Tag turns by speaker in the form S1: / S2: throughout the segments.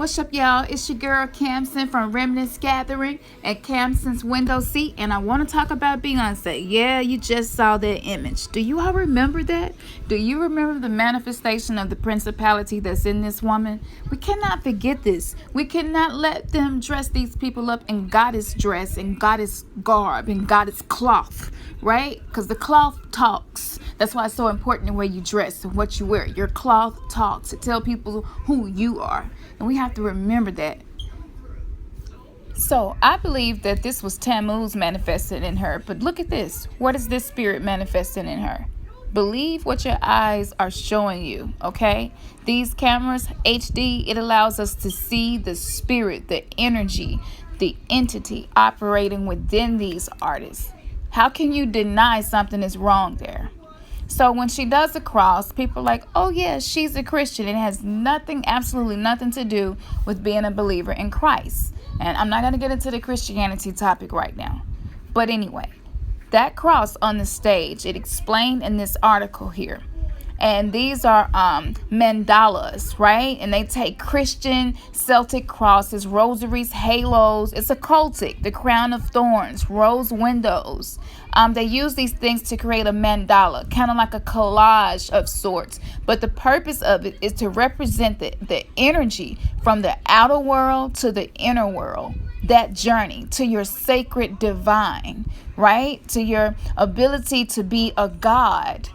S1: What's up, y'all? It's your girl Camson from Remnants Gathering at Camson's Window Seat, and I want to talk about Beyonce. Yeah, you just saw that image. Do you all remember that? Do you remember the manifestation of the principality that's in this woman? We cannot forget this. We cannot let them dress these people up in goddess dress and goddess garb and goddess cloth, right? Because the cloth talks. That's why it's so important the way you dress and what you wear. Your cloth talks to tell people who you are. And we have to remember that. So I believe that this was Tammuz manifested in her. But look at this. What is this spirit manifesting in her? Believe what your eyes are showing you, okay? These cameras, HD, it allows us to see the spirit, the energy, the entity operating within these artists. How can you deny something is wrong there? So when she does the cross, people are like, oh yeah, she's a Christian. It has nothing, absolutely nothing to do with being a believer in Christ. And I'm not going to get into the Christianity topic right now. But anyway, that cross on the stage, it explained in this article here. And these are Mandalas, right? And they take Christian Celtic crosses, rosaries, halos. It's occultic, the crown of thorns, rose windows. They use these things to create a mandala, kind of like a collage of sorts. But the purpose of it is to represent the energy from the outer world to the inner world. That journey to your sacred divine, right? To your ability to be a god.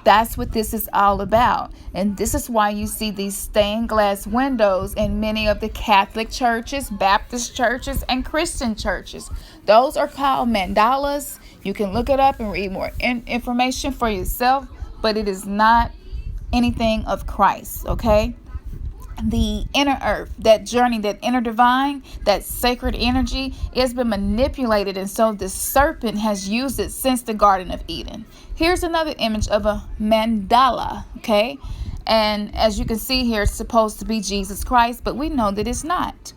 S1: That's what this is all about. And this is why you see these stained glass windows in many of the Catholic churches, Baptist churches, and Christian churches. Those are called mandalas. You can look it up and read more information for yourself, but it is not anything of Christ, okay? The inner earth, that journey, that inner divine, that sacred energy, has been manipulated, and so the serpent has used it since the Garden of Eden. Here's another image of a mandala, okay? And as you can see here, it's supposed to be Jesus Christ, but we know that it's not.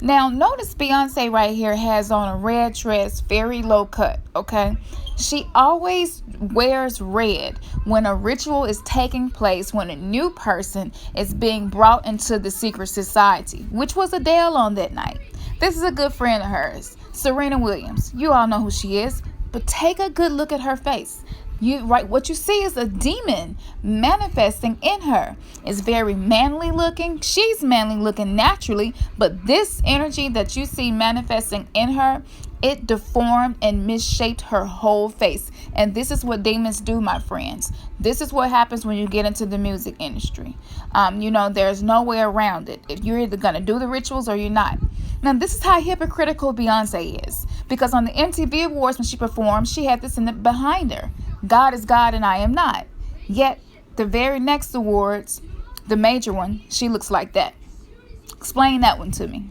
S1: Now, notice Beyonce right here has on a red dress, very low cut, okay? She always wears red when a ritual is taking place, when a new person is being brought into the secret society, which was Adele on that night. This is a good friend of hers, Serena Williams. You all know who she is, but take a good look at her face. What you see is a demon manifesting in her. It's very manly looking. She's manly looking naturally, but this energy that you see manifesting in her, it deformed and misshaped her whole face. And this is what demons do, my friends. This is what happens when you get into the music industry. There's no way around it. If you're either going to do the rituals or you're not. Now, this is how hypocritical Beyonce is. Because on the MTV Awards, when she performed, she had this behind her. God is God and I am not. Yet, the very next awards, the major one, she looks like that. Explain that one to me.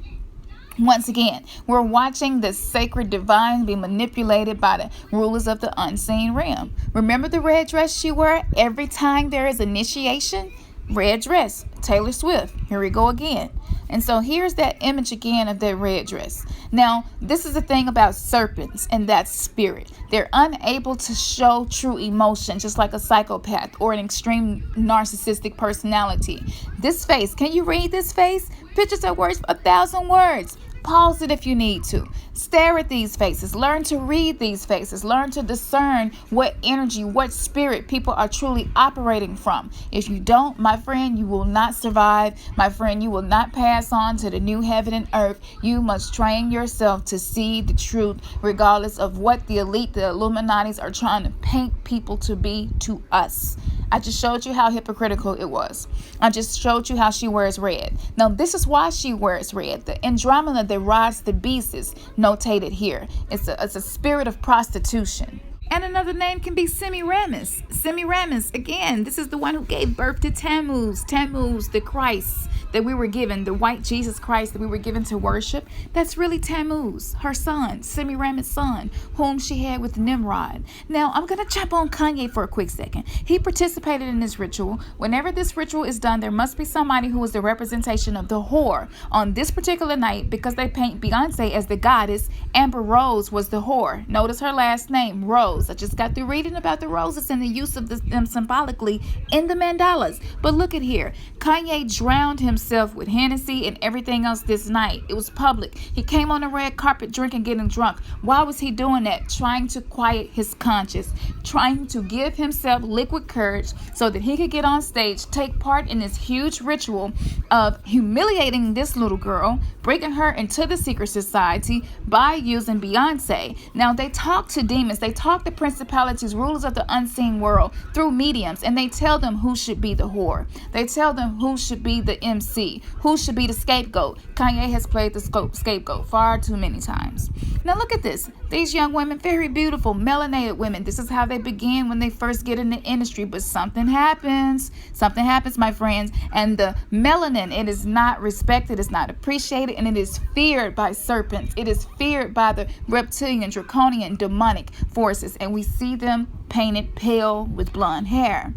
S1: Once again, we're watching the sacred divine be manipulated by the rulers of the unseen realm. Remember the red dress she wore every time there is initiation? Red dress, Taylor Swift. Here we go again. And so here's that image again of that red dress. Now, this is the thing about serpents and that spirit. They're unable to show true emotion, just like a psychopath or an extreme narcissistic personality. This face, can you read this face? Pictures are worth 1,000 words. Pause it if you need to. Stare at these faces. Learn to read these faces. Learn to discern what energy, what spirit people are truly operating from. If you don't, my friend, you will not survive. My friend, you will not pass on to the new heaven and earth. You must train yourself to see the truth, regardless of what the elite, the Illuminatis, are trying to paint people to be to us. I just showed you how hypocritical it was. I just showed you how she wears red. Now, this is why she wears red. The Andromeda that rides the beast is notated here. It's a spirit of prostitution. And another name can be Semiramis. Semiramis, again, this is the one who gave birth to Tammuz. Tammuz, the Christ that we were given, the white Jesus Christ that we were given to worship. That's really Tammuz, her son, Semiramis' son, whom she had with Nimrod. Now, I'm going to jump on Kanye for a quick second. He participated in this ritual. Whenever this ritual is done, there must be somebody who is the representation of the whore. On this particular night, because they paint Beyonce as the goddess, Amber Rose was the whore. Notice her last name, Rose. I just got through reading about the roses and the use of them symbolically in the mandalas. But look at here. Kanye drowned himself with Hennessy and everything else this night. It was public. He came on the red carpet drinking, getting drunk. Why was he doing that? Trying to quiet his conscience, trying to give himself liquid courage so that he could get on stage, take part in this huge ritual of humiliating this little girl, bringing her into the secret society by using Beyonce. Now, they talk to demons, they talk to principalities, rulers of the unseen world through mediums, and they tell them who should be the whore. They tell them who should be the MC, who should be the scapegoat. Kanye has played the scapegoat far too many times. Now, look at this. These young women, very beautiful, melanated women. This is how they begin when they first get in the industry, but something happens. Something happens, my friends, and the melanin, it is not respected, it's not appreciated, and it is feared by serpents. It is feared by the reptilian, draconian, demonic forces, and we see them painted pale with blonde hair.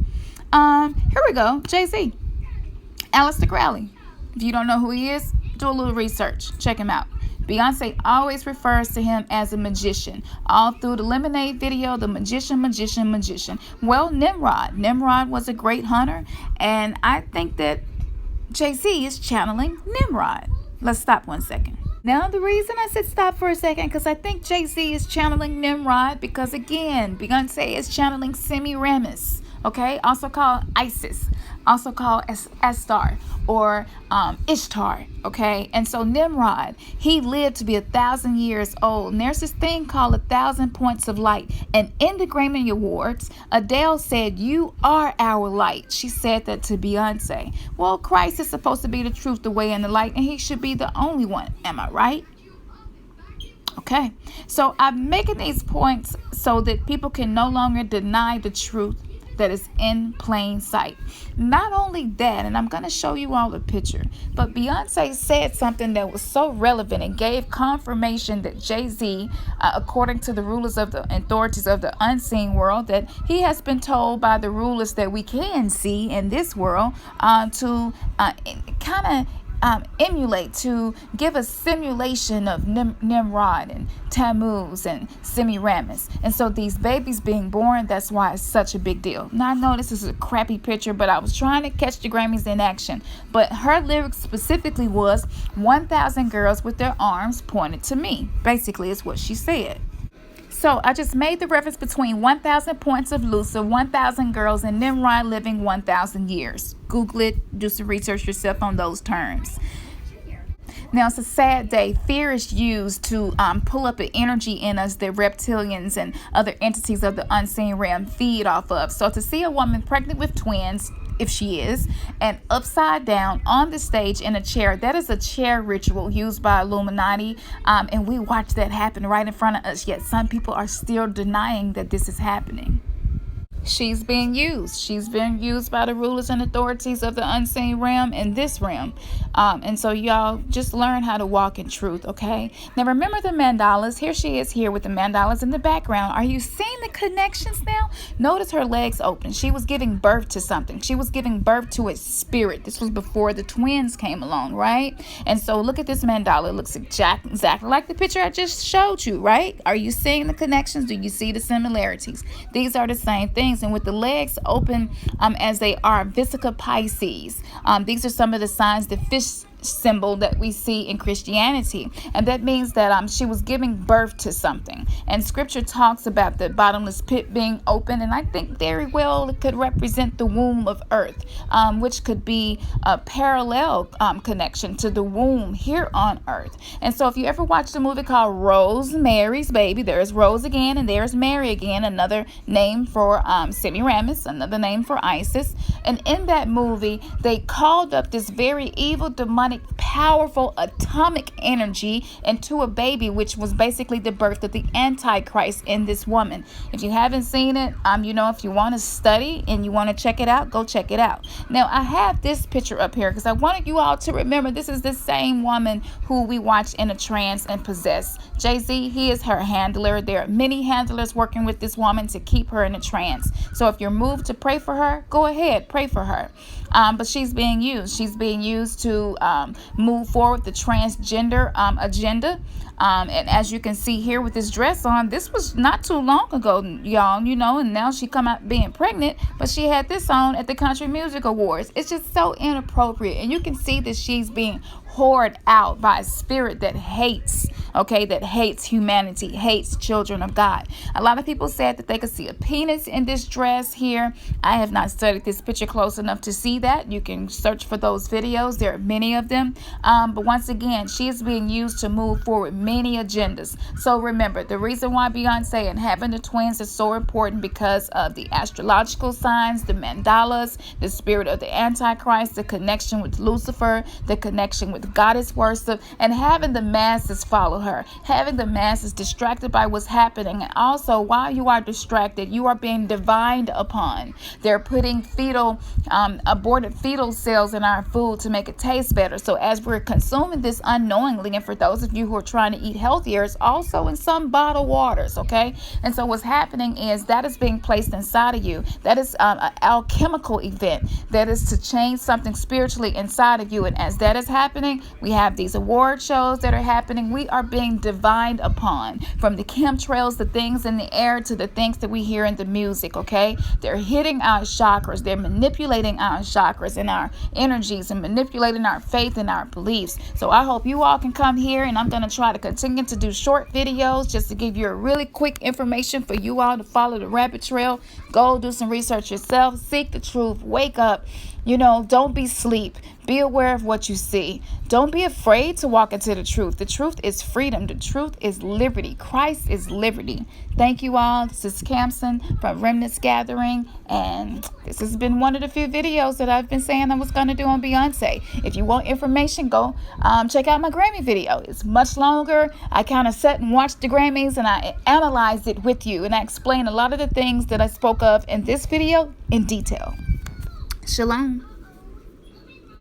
S1: Here we go. Jay-Z, Aleister Crowley. If you don't know who he is, do a little research. Check him out. Beyonce always refers to him as a magician. All through the Lemonade video, the magician. Well, Nimrod was a great hunter, and I think that Jay-Z is channeling Nimrod. Let's stop 1 second. Now, the reason I said stop for a second, because I think Jay-Z is channeling Nimrod, because again, Beyonce is channeling Semiramis, okay? Also called Isis, also called Astar or Ishtar, okay? And so Nimrod, he lived to be 1,000 years old. And there's this thing called 1,000 points of light. And in the Grammy Awards, Adele said, "You are our light." She said that to Beyonce. Well, Christ is supposed to be the truth, the way, and the light, and he should be the only one. Am I right? Okay. So I'm making these points so that people can no longer deny the truth that is in plain sight. Not only that, and I'm going to show you all a picture, but Beyonce said something that was so relevant and gave confirmation that Jay-Z, according to the rulers of the authorities of the unseen world, that he has been told by the rulers that we can see in this world to kind of emulate, to give a simulation of Nimrod and Tammuz and Semiramis. And so these babies being born, that's why it's such a big deal. Now, I know this is a crappy picture, but I was trying to catch the Grammys in action. But her lyrics specifically was 1,000 girls with their arms pointed to me. Basically, is what she said. So I just made the reference between 1,000 points of Lucifer, 1,000 girls, and Nimrod living 1,000 years. Google it, do some research yourself on those terms. Now, it's a sad day. Fear is used to pull up an energy in us that reptilians and other entities of the unseen realm feed off of. So to see a woman pregnant with twins, if she is, and upside down on the stage in a chair, that is a chair ritual used by Illuminati, and we watch that happen right in front of us, yet some people are still denying that this is happening. She's being used. She's being used by the rulers and authorities of the unseen realm and this realm. And so y'all just learn how to walk in truth, okay? Now remember the Mandalas. Here she is here with the Mandalas in the background. Are you seeing the connections now? Notice her legs open. She was giving birth to something. She was giving birth to a spirit. This was before the twins came along, right? And so look at this Mandala. It looks exactly like the picture I just showed you, right? Are you seeing the connections? Do you see the similarities? These are the same things. And with the legs open as they are, Vesica Pisces, these are some of the signs, the fish symbol that we see in Christianity, and that means that she was giving birth to something. And scripture talks about the bottomless pit being open, and I think very well it could represent the womb of earth, which could be a parallel connection to the womb here on earth. And so if you ever watched a movie called Rosemary's Baby, there's Rose again and there's Mary again, another name for Semiramis, another name for Isis. And in that movie, they called up this very evil, demonic, powerful atomic energy into a baby, which was basically the birth of the Antichrist in this woman. If you haven't seen it, if you want to study and you want to check it out, go check it out. Now, I have this picture up here because I wanted you all to remember this is the same woman who we watch in a trance and possess. Jay-Z, he is her handler. There are many handlers working with this woman to keep her in a trance. So if you're moved to pray for her, go ahead, pray for her. But she's being used. She's being used to move forward the transgender agenda. And as you can see here with this dress on, this was not too long ago, y'all, you know, and now she come out being pregnant, but she had this on at the Country Music Awards. It's just so inappropriate. And you can see that she's being whored out by a spirit that hates, okay, that hates humanity, hates children of God. A lot of people said that they could see a penis in this dress here. I have not studied this picture close enough to see that. You can search for those videos. There are many of them. But once again, she is being used to move forward many agendas. So remember, the reason why Beyonce and having the twins is so important because of the astrological signs, the Mandalas, the spirit of the Antichrist, the connection with Lucifer, the connection with goddess worship, and having the masses follow her, having the masses distracted by what's happening. And also, while you are distracted, you are being divined upon. They're putting aborted fetal cells in our food to make it taste better. So as we're consuming this unknowingly, and for those of you who are trying to eat healthier, it's also in some bottled waters, okay? And so what's happening is that is being placed inside of you. That is an alchemical event that is to change something spiritually inside of you. And as that is happening, we have these award shows that are happening. We are being divined upon, from the chemtrails, the things in the air, to the things that we hear in the music, okay? They're hitting our chakras. They're manipulating our chakras and our energies and manipulating our faith and our beliefs. So I hope you all can come here, and I'm going to try to continue to do short videos just to give you a really quick information for you all to follow the rabbit trail. Go do some research yourself. Seek the truth. Wake up. You know, don't be asleep. Be aware of what you see. Don't be afraid to walk into the truth. The truth is freedom. The truth is liberty. Christ is liberty. Thank you all. This is Campson from Remnants Gathering. And this has been one of the few videos that I've been saying I was going to do on Beyonce. If you want information, go check out my Grammy video. It's much longer. I kind of sat and watched the Grammys, and I analyzed it with you. And I explained a lot of the things that I spoke of in this video in detail. Shalom.